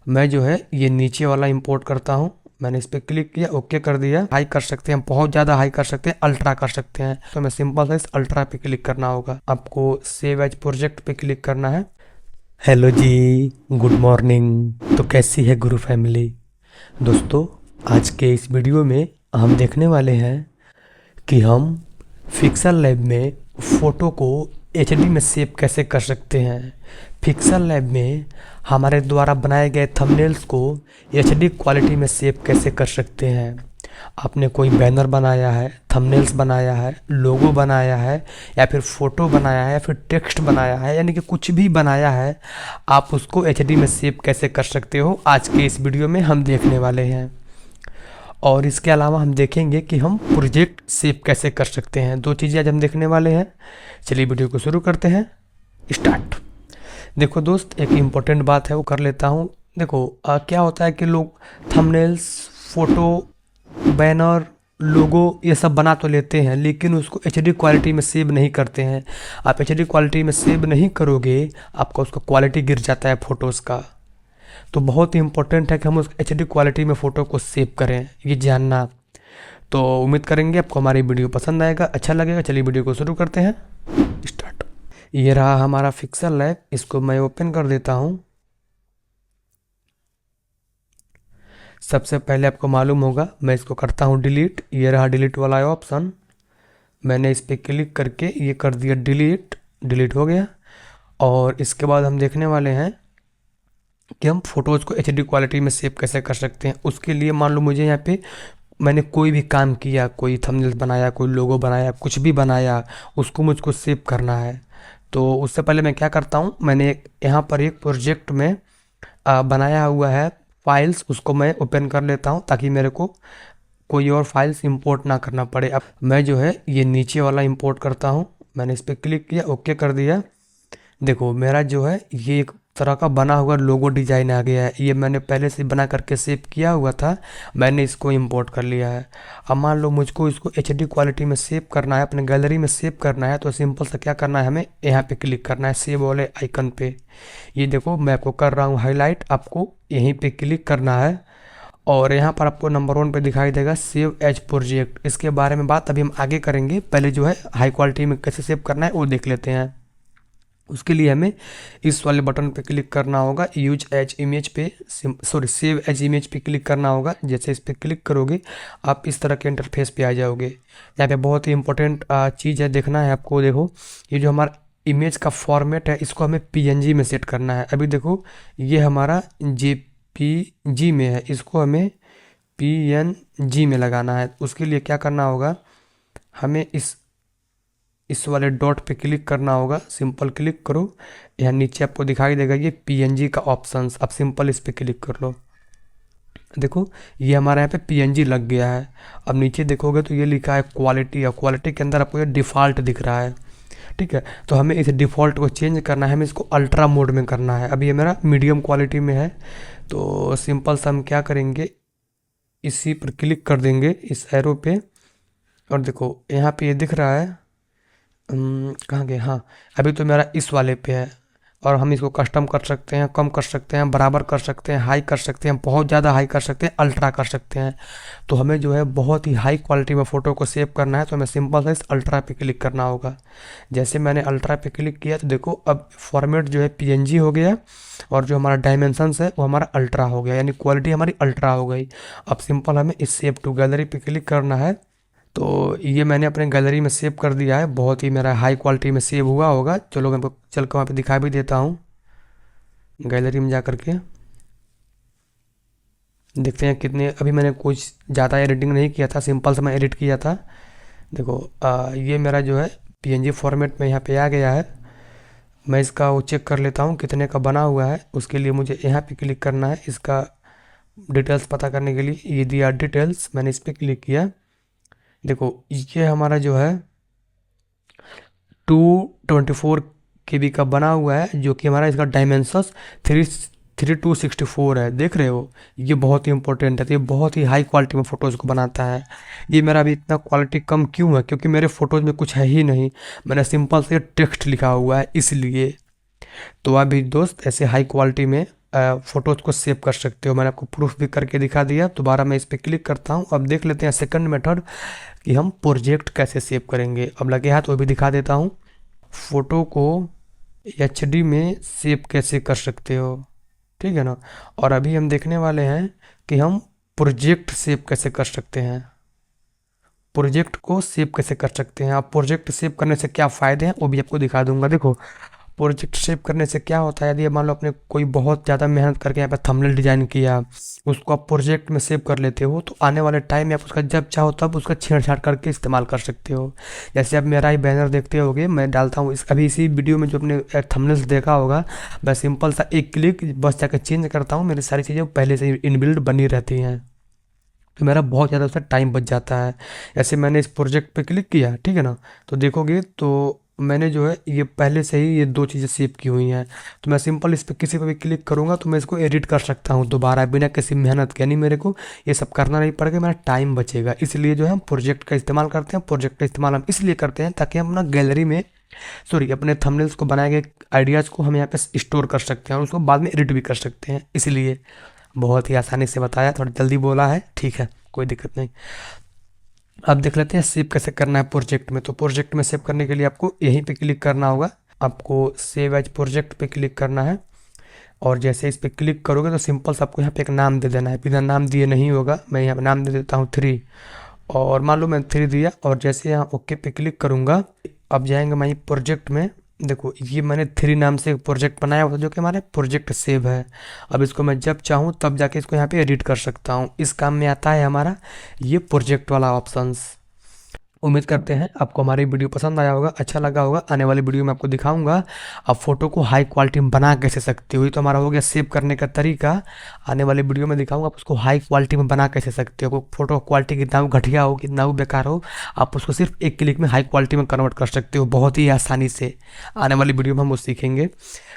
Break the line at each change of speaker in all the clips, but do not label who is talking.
मैं जो है ये नीचे वाला इंपोर्ट करता हूँ। मैंने इस पर क्लिक किया, ओके कर दिया। हाई कर सकते हैं, बहुत ज़्यादा हाई कर सकते हैं, अल्ट्रा कर सकते हैं। तो मैं सिंपल सा इस अल्ट्रा पे क्लिक करना होगा। आपको सेव एज प्रोजेक्ट पे क्लिक करना है। हेलो जी, गुड मॉर्निंग। तो कैसी है गुरु फैमिली? दोस्तों, आज के इस वीडियो में हम देखने वाले हैं कि हम पिक्सल लैब में फ़ोटो को एचडी में सेव कैसे कर सकते हैं। पिक्सल लैब में हमारे द्वारा बनाए गए थंबनेल्स को एचडी क्वालिटी में सेव कैसे कर सकते हैं। आपने कोई बैनर बनाया है, थंबनेल्स बनाया है, लोगो बनाया है, या फिर फ़ोटो बनाया है, या फिर टेक्स्ट बनाया है, यानी कि कुछ भी बनाया है, आप उसको एचडी में सेव कैसे कर सकते हो, आज के इस वीडियो में हम देखने वाले हैं। और इसके अलावा हम देखेंगे कि हम प्रोजेक्ट सेव कैसे कर सकते हैं। दो चीज़ें आज हम देखने वाले हैं। चलिए वीडियो को शुरू करते हैं। स्टार्ट। देखो दोस्त, एक इम्पोर्टेंट बात है वो कर लेता हूँ। देखो क्या होता है कि लोग थंबनेल्स, फोटो, बैनर, लोगो ये सब बना तो लेते हैं, लेकिन उसको एचडी क्वालिटी में सेव नहीं करते हैं। आप एचडी क्वालिटी में सेव नहीं करोगे, आपका उसका क्वालिटी गिर जाता है फ़ोटोज़ का। तो बहुत ही इंपॉर्टेंट है कि हम उस एचडी क्वालिटी में फ़ोटो को सेव करें, ये जानना। तो उम्मीद करेंगे आपको हमारी वीडियो पसंद आएगा, अच्छा लगेगा। चलिए वीडियो को शुरू करते हैं। स्टार्ट। ये रहा हमारा पिक्सल लैब, इसको मैं ओपन कर देता हूँ। सबसे पहले आपको मालूम होगा, मैं इसको करता हूँ डिलीट। ये रहा डिलीट वाला ऑप्शन, मैंने इस पर क्लिक करके ये कर दिया डिलीट। डिलीट हो गया। और इसके बाद हम देखने वाले हैं कि हम फोटोज़ को एचडी क्वालिटी में सेव कैसे कर सकते हैं। उसके लिए मान लो मुझे यहाँ पे मैंने कोई भी काम किया, कोई थंबनेल बनाया, कोई लोगो बनाया, कुछ भी बनाया, उसको मुझको सेव करना है। तो उससे पहले मैं क्या करता हूँ, मैंने यहाँ पर एक प्रोजेक्ट में बनाया हुआ है फाइल्स, उसको मैं ओपन कर लेता हूँ ताकि मेरे को कोई और फाइल्स इंपोर्ट ना करना पड़े। अब मैं जो है ये नीचे वाला इंपोर्ट करता हूँ। मैंने इस पर क्लिक किया, ओके कर दिया। देखो मेरा जो है ये एक तरह का बना हुआ लोगो डिजाइन आ गया है। ये मैंने पहले से बना करके सेव किया हुआ था, मैंने इसको इंपोर्ट कर लिया है। अब मान लो मुझको इसको एचडी क्वालिटी में सेव करना है, अपने गैलरी में सेव करना है, तो सिंपल सा क्या करना है, हमें यहाँ पे क्लिक करना है सेव वाले आइकन पे। ये देखो मैं आपको कर रहा हूँ हाईलाइट, आपको यहीं पे क्लिक करना है। और यहाँ पर आपको नंबर 1 पे दिखाई देगा सेव एज प्रोजेक्ट। इसके बारे में बात अभी हम आगे करेंगे, पहले जो है हाई क्वालिटी में कैसे सेव करना है वो देख लेते हैं। उसके लिए हमें इस वाले बटन पे क्लिक करना होगा, यूज एज इमेज पे, सॉरी सेव एज इमेज पे क्लिक करना होगा। जैसे इस पर क्लिक करोगे आप इस तरह के इंटरफेस पे आ जाओगे। यहाँ पे बहुत ही इंपॉर्टेंट चीज़ है, देखना है आपको। देखो ये जो हमारा इमेज का फॉर्मेट है, इसको हमें पीएनजी में सेट करना है। अभी देखो ये हमारा जेपीजी में है, इसको हमें पीएनजी में लगाना है। उसके लिए क्या करना होगा, हमें इस वाले डॉट पे क्लिक करना होगा। सिंपल क्लिक करो, यहाँ नीचे आपको दिखाई देगा ये पीएनजी का ऑप्शंस, आप सिंपल इस पे क्लिक कर लो। देखो ये हमारे यहाँ पे पीएनजी लग गया है। अब नीचे देखोगे तो ये लिखा है क्वालिटी, और क्वालिटी के अंदर आपको ये डिफ़ॉल्ट दिख रहा है। ठीक है, तो हमें इस डिफ़ॉल्ट को चेंज करना है, हमें इसको अल्ट्रा मोड में करना है। अभी ये मेरा मीडियम क्वालिटी में है। तो सिंपल सा हम क्या करेंगे, इसी पर क्लिक कर देंगे इस एरो पे। और देखो यहाँ पे ये दिख रहा है, कहाँ गए, हाँ अभी तो मेरा इस वाले पे है। और हम इसको कस्टम कर सकते हैं, कम कर सकते हैं, बराबर कर सकते हैं, हाई कर सकते हैं, बहुत ज़्यादा हाई कर सकते हैं, अल्ट्रा कर सकते हैं। तो हमें जो है बहुत ही हाई क्वालिटी में फ़ोटो को सेव करना है, तो हमें सिंपल सा इस अल्ट्रा पे क्लिक करना होगा। जैसे मैंने अल्ट्रा पे क्लिक किया तो देखो अब फॉर्मेट जो है पीएनजी हो गया, और जो हमारा डायमेंशंस है वो हमारा अल्ट्रा हो गया, यानी क्वालिटी हमारी अल्ट्रा हो गई। अब सिंपल हमें इस सेव टू गैलरी पे क्लिक करना है। तो ये मैंने अपने गैलरी में सेव कर दिया है, बहुत ही मेरा हाई क्वालिटी में सेव हुआ होगा। चलो मैं आपको चल कर वहाँ पे दिखा भी देता हूँ। गैलरी में जा कर के देखते हैं कितने, अभी मैंने कुछ ज़्यादा एडिटिंग नहीं किया था, सिंपल से मैं एडिट किया था। देखो ये मेरा जो है पीएनजी फॉर्मेट में यहाँ पे आ गया है। मैं इसका वो चेक कर लेता हूँ कितने का बना हुआ है। उसके लिए मुझे यहाँ पे क्लिक करना है, इसका डिटेल्स पता करने के लिए। ये दिया डिटेल्स, मैंने इस पर क्लिक किया। देखो ये हमारा जो है 224 KB का बना हुआ है, जो कि हमारा इसका डायमेंशंस 3264 है। देख रहे हो, ये बहुत ही इंपॉर्टेंट है। तो ये बहुत ही हाई क्वालिटी में फ़ोटोज़ को बनाता है। ये मेरा अभी इतना क्वालिटी कम क्यों है, क्योंकि मेरे फ़ोटोज़ में कुछ है ही नहीं, मैंने सिंपल से टेक्स्ट लिखा हुआ है इसलिए। तो अभी दोस्त ऐसे हाई क्वालिटी में फ़ोटोज़ को सेव कर सकते हो। मैंने आपको प्रूफ भी करके दिखा दिया। दोबारा मैं इस पर क्लिक करता हूँ। अब देख लेते हैं सेकंड मेथड कि हम प्रोजेक्ट कैसे सेव करेंगे। अब लगे हाथ वो भी दिखा देता हूँ। फ़ोटो को एचडी में सेव कैसे कर सकते हो, ठीक है ना। और अभी हम देखने वाले हैं कि हम प्रोजेक्ट सेव कैसे कर सकते हैं। प्रोजेक्ट को सेव कैसे कर सकते हैं। आप प्रोजेक्ट सेव करने से क्या फ़ायदे हैं वो भी आपको दिखा दूंगा। देखो, प्रोजेक्ट सेव करने से क्या होता है, यदि मान लो आपने कोई बहुत ज़्यादा मेहनत करके यहाँ पे थंबनेल डिजाइन किया, उसको आप प्रोजेक्ट में सेव कर लेते हो, तो आने वाले टाइम में आप उसका जब चाहो तब उसका छेड़छाड़ करके इस्तेमाल कर सकते हो। जैसे आप मेरा ही बैनर देखते होगे, मैं डालता हूँ अभी इसी वीडियो में जो आपने थंबनेल्स देखा होगा, मैं सिंपल सा एक क्लिक बस जाकर चेंज करता हूँ, मेरी सारी चीज़ें पहले से इनबिल्ड बनी रहती हैं, तो मेरा बहुत ज़्यादा उससे टाइम बच जाता है। ऐसे मैंने इस प्रोजेक्ट पे क्लिक किया, ठीक है ना, तो देखोगे तो मैंने जो है ये पहले से ही ये दो चीज़ें सेव की हुई हैं। तो मैं सिंपल इस पर किसी पर भी क्लिक करूँगा तो मैं इसको एडिट कर सकता हूँ दोबारा बिना किसी मेहनत के, यानी मेरे को ये सब करना नहीं पड़ेगा, मेरा टाइम बचेगा। इसलिए जो है हम प्रोजेक्ट का इस्तेमाल करते हैं। प्रोजेक्ट का इस्तेमाल हम इसलिए करते हैं ताकि हम अपना गैलरी में, सॉरी, अपने थंबनेल्स को बनाए गए आइडियाज़ को हम यहाँ पे स्टोर कर सकते हैं और उसको बाद में एडिट भी कर सकते हैं। इसलिए बहुत ही आसानी से बताया, थोड़ा जल्दी बोला है, ठीक है, कोई दिक्कत नहीं। अब देख लेते हैं सेव कैसे करना है प्रोजेक्ट में। तो प्रोजेक्ट में सेव करने के लिए आपको यहीं पे क्लिक करना होगा, आपको सेव एज प्रोजेक्ट पे क्लिक करना है। और जैसे इस पे क्लिक करोगे तो सिंपल से आपको यहाँ पे एक नाम दे देना है। बिना नाम दिए नहीं होगा, मैं यहाँ पे नाम दे देता हूँ 3, और मान लो मैं 3 दिया, और जैसे यहाँ ओके पे क्लिक करूँगा, अब जाएंगे मैं प्रोजेक्ट में। देखो, ये मैंने 3 नाम से एक प्रोजेक्ट बनाया हुआ था जो कि हमारे प्रोजेक्ट सेव है। अब इसको मैं जब चाहूँ तब जाके इसको यहाँ पे एडिट कर सकता हूँ। इस काम में आता है हमारा ये प्रोजेक्ट वाला ऑप्शंस। उम्मीद करते हैं आपको हमारी वीडियो पसंद आया होगा, अच्छा लगा होगा। आने वाली वीडियो में आपको दिखाऊंगा आप फोटो को हाई क्वालिटी में बना कैसे सकते हो। ये तो हमारा हो गया सेव करने का तरीका। आने वाली वीडियो में दिखाऊंगा आप उसको हाई क्वालिटी में बना कैसे सकते हो। फोटो क्वालिटी कितना भी घटिया हो, कितना भी बेकार हो, आप उसको सिर्फ एक क्लिक में हाई क्वालिटी में कन्वर्ट कर सकते हो बहुत ही आसानी से। आने वाली वीडियो में हम वो सीखेंगे।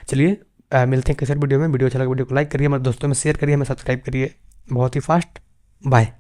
चलिए मिलते हैं किसी वीडियो में। वीडियो अच्छा लगा वीडियो को लाइक करिए, हमारे दोस्तों में शेयर करिए, हमें सब्सक्राइब करिए। बहुत ही फास्ट। बाय।